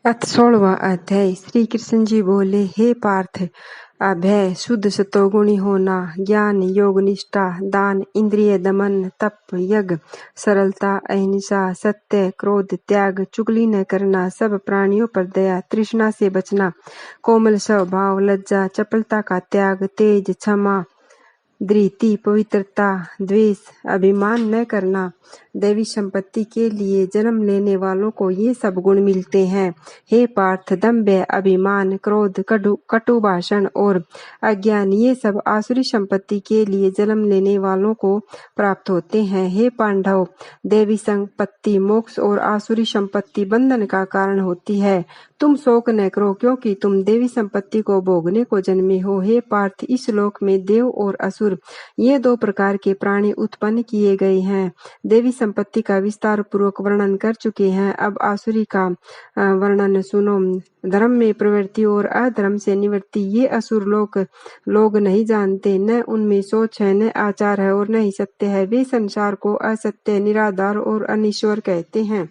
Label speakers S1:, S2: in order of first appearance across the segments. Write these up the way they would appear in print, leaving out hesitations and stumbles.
S1: अथ 16वां अध्याय। श्री कृष्ण जी बोले, हे पार्थ, अभय, शुद्ध सतोगुणी होना, ज्ञान, योग निष्ठा, दान, इंद्रिय दमन, तप, यज्ञ, सरलता, अहिंसा, सत्य, क्रोध, त्याग, चुगली न करना, सब प्राणियों पर दया, तृष्णा से बचना, कोमल स्वभाव, लज्जा, चपलता का त्याग, तेज, क्षमा, धृति, पवित्रता, द्वेष, अभिमान न करना। दैवी संपत्ति के लिए जन्म लेने वालों को ये सब गुण मिलते हैं। हे पार्थ, दंभ, अभिमान, क्रोध, कटु भाषण और अज्ञान, ये सब आसुरी संपत्ति के लिए जन्म लेने वालों को प्राप्त होते हैं। हे पांडव, दैवी संपत्ति मोक्ष और आसुरी संपत्ति बंधन का कारण होती है। तुम शोक न करो, क्योंकि तुम देवी संपत्ति को भोगने को जन्मे हो। हे पार्थ, इस लोक में देव और असुर, ये दो प्रकार के प्राणी उत्पन्न किए गए हैं। देवी संपत्ति का विस्तार पूर्वक वर्णन कर चुके हैं। अब आसुरी का वर्णन सुनो। धर्म में प्रवृत्ति और अधर्म से निवृत्ति, ये असुर लोग नहीं जानते। न उनमें सोच है, न आचार है और न ही सत्य है। वे संसार को असत्य, निराधार और अनिश्वर कहते हैं।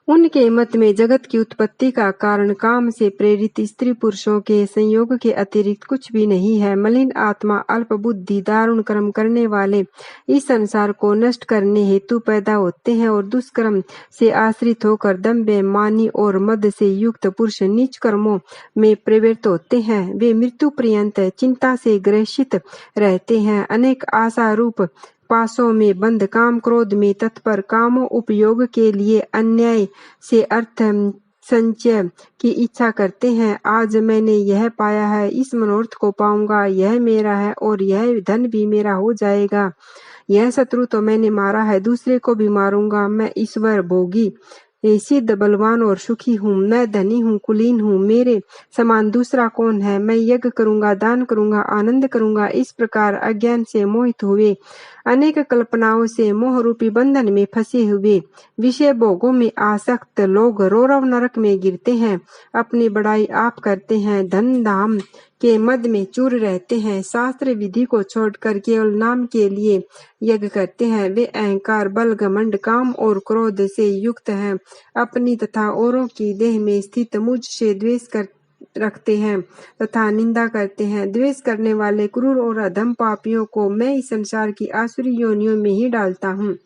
S1: उनके मत में जगत की उत्पत्ति का कारण काम से प्रेरित स्त्री पुरुषों के संयोग के अतिरिक्त कुछ भी नहीं है। मलिन आत्मा, अल्प बुद्धि, दारुण कर्म करने वाले इस संसार को नष्ट करने हेतु पैदा होते हैं और दुष्कर्म से आश्रित होकर दंभ, मानी और मद से युक्त पुरुष नीच कर्मों में प्रवृत्त होते हैं। वे मृत्यु पर्यंत चिंता से ग्रसित रहते हैं। अनेक आशा रूप पासों में बंद, काम क्रोध में तत्पर, कामो उपयोग के लिए अन्याय से अर्थ संचय की इच्छा करते हैं। आज मैंने यह पाया है, इस मनोरथ को पाऊंगा, यह मेरा है और यह धन भी मेरा हो जाएगा। यह शत्रु तो मैंने मारा है, दूसरे को भी मारूंगा। मैं ईश्वर, भोगी, सिद्ध, बलवान और सुखी हूँ। मैं धनी हूँ, कुलीन हूँ, मेरे समान दूसरा कौन है। मैं यज्ञ करूंगा, दान करूंगा, आनंद करूंगा। इस प्रकार अज्ञान से मोहित हुए, अनेक कल्पनाओं से मोह रूपी बंधन में फंसे हुए, विषय भोगों में आसक्त लोग रौरव नरक में गिरते हैं। अपनी बड़ाई आप करते हैं, धन धाम के मद में चूर रहते हैं। शास्त्र विधि को छोड़कर केवल नाम के लिए यज्ञ करते हैं। वे अहंकार, बल, घमंड, काम और क्रोध से युक्त हैं। अपनी तथा औरों की देह में स्थित मुझ से द्वेष रखते हैं तथा निंदा करते हैं। द्वेष करने वाले क्रूर और अधम पापियों को मैं इस संसार की आसुरी योनियों में ही डालता हूँ।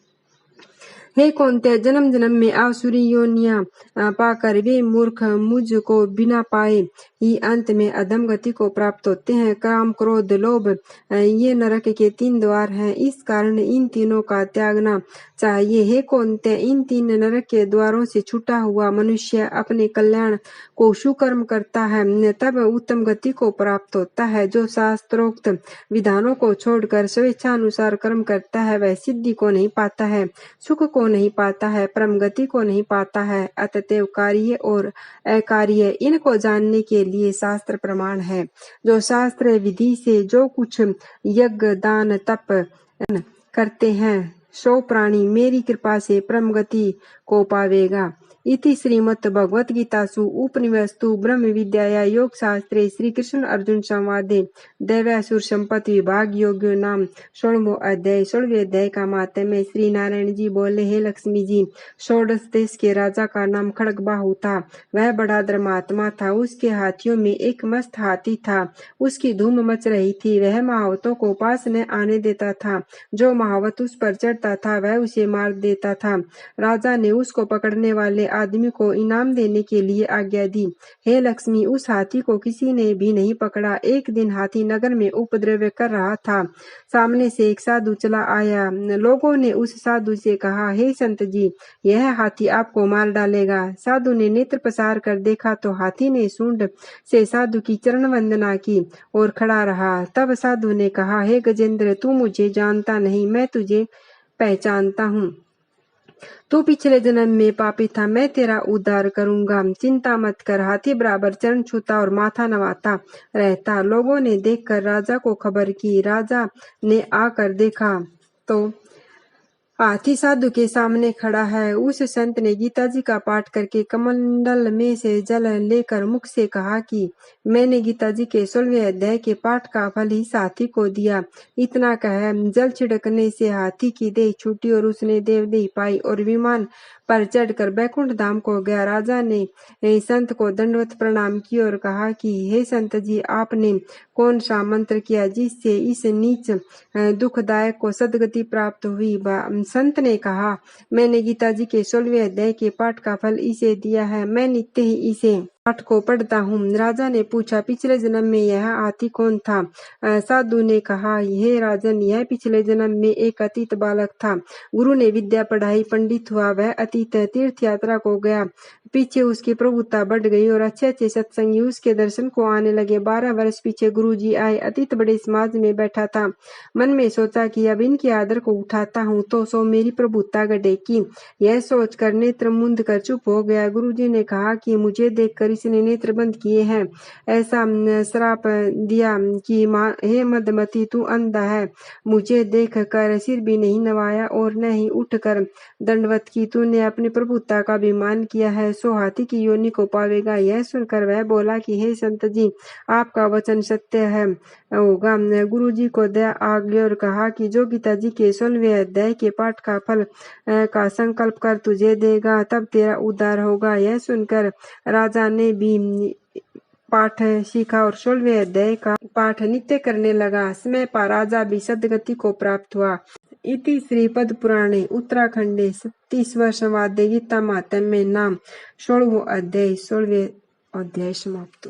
S1: हे कौन्तेय, जन्म जन्म में आसुरी योनियां पाकर वे मूर्ख मुझको बिना पाए ही अंत में अधम गति को प्राप्त होते हैं। काम, क्रोध, लोभ, ये नरक के 3 द्वार हैं। इस कारण इन तीनों का त्यागना चाहिए। हे कौन्तेय, इन 3 नरक के द्वारों से छूटा हुआ मनुष्य अपने कल्याण को सुकर्म करता है, तब उत्तम गति को प्राप्त होता है। जो शास्त्रोक्त विधानों को छोड़कर स्वेच्छानुसार कर्म करता है, वह सिद्धि को नहीं पाता है, सुख को नहीं पाता है, परम गति को नहीं पाता है। अतएव कार्य और अकार्य, इनको जानने के लिए शास्त्र प्रमाण है। जो शास्त्र विधि से जो कुछ यज्ञ, दान, तप करते हैं, सो प्राणी मेरी कृपा से परम गति को पावेगा। इति श्रीमद् भगवत गीतासु उपनिषत्सु ब्रह्म विद्याया योग शास्त्रे श्री कृष्ण अर्जुन संवादे दैवासुर संपत्ति विभाग योग्यो नाम 16वां अध्याय। 16वें अध्याय का मातम्य। श्री नारायण जी बोले, हे लक्ष्मी जी, षोडश देश के राजा का नाम खड्गबाहु था। वह बड़ा धर्मात्मा था। उसके हाथियों में एक मस्त हाथी था। उसकी धूम मच रही थी। वह महावतों को पास न आने देता था। जो महावत उस पर चढ़ता था, वह उसे मार देता था। राजा ने उसको पकड़ने वाले आदमी को इनाम देने के लिए आज्ञा दी। हे लक्ष्मी, उस हाथी को किसी ने भी नहीं पकड़ा। एक दिन हाथी नगर में उपद्रव कर रहा था। सामने से एक साधु चला आया। लोगों ने उस साधु से कहा, हे संत जी, यह हाथी आपको मार डालेगा। साधु ने नेत्र पसार कर देखा तो हाथी ने सूंड से साधु की चरण वंदना की और खड़ा रहा। तब साधु ने कहा, हे गजेंद्र, तू मुझे जानता नहीं, मैं तुझे पहचानता हूँ। तू पिछले जन्म में पापी था, मैं तेरा उद्धार करूंगा। चिंता मत कर। हाथी बराबर चरण छूता और माथा नवाता रहता। लोगों ने देखकर राजा को खबर की। राजा ने आकर देखा तो हाथी साधु के सामने खड़ा है। उस संत ने गीता जी का पाठ करके कमंडल में से जल लेकर मुख से कहा कि मैंने गीता जी के 16वें अध्याय के पाठ का फल इस हाथी को दिया। इतना कह जल छिड़कने से हाथी की देह छूटी और उसने देवदेह पाई और विमान पर चढ़कर बैकुंठ धाम को गया। राजा ने संत को दंडवत प्रणाम किया और कहा कि हे संत जी, आपने कौन सा मंत्र किया जिससे इस नीच दुखदायक को सदगति प्राप्त हुई? संत ने कहा, मैंने गीता जी के 16वें अध्याय के पाठ का फल इसे दिया है। मैं नित्य ही इसे पाठ को पढ़ता हूँ। राजा ने पूछा, पिछले जन्म में यह हाथी कौन था? साधु ने कहा, हे राजन, यह पिछले जन्म में एक अतीत बालक था। गुरु ने विद्या पढ़ाई, पंडित हुआ। वह अतीत तीर्थ यात्रा को गया। पीछे उसकी प्रभुता बढ़ गई और अच्छे अच्छे सत्संगी उसके दर्शन को आने लगे। 12 वर्ष पीछे गुरु जी आए। अतीत बड़े समाज में बैठा था। मन में सोचा कि अब इनके आदर को उठाता हूँ तो सो मेरी प्रभुता घटेगी। यह सोचकर नेत्र मूंद कर चुप हो गया। गुरु जी ने कहा कि मुझे देखकर इसने नेत्र बंद किए हैं। ऐसा श्राप दिया कि हे मदमती, तू अंधा है। मुझे देख कर सिर भी नहीं नवाया और न ही उठकर दंडवत की। तूने अपनी प्रभुता का अभिमान किया है, सो हाथी की योनि को पावेगा। यह सुनकर वह बोला कि हे संत जी, आपका वचन सत्य है होगा। गुरु जी को दया आ गई और कहा कि जो गीता जी के 16वें अध्याय के पाठ का फल का संकल्प कर तुझे देगा, तब तेरा उद्धार होगा। यह सुनकर राजा ने भी पाठ सीखा और 16वें अध्याय का पाठ नित्य करने लगा। समय पर राजा भी सद्गति को प्राप्त हुआ। इति श्री पद्म पुराणे उत्तराखंडे 37वां संवादे गीता महात्म्ये नाम 16वां अध्याय समाप्त।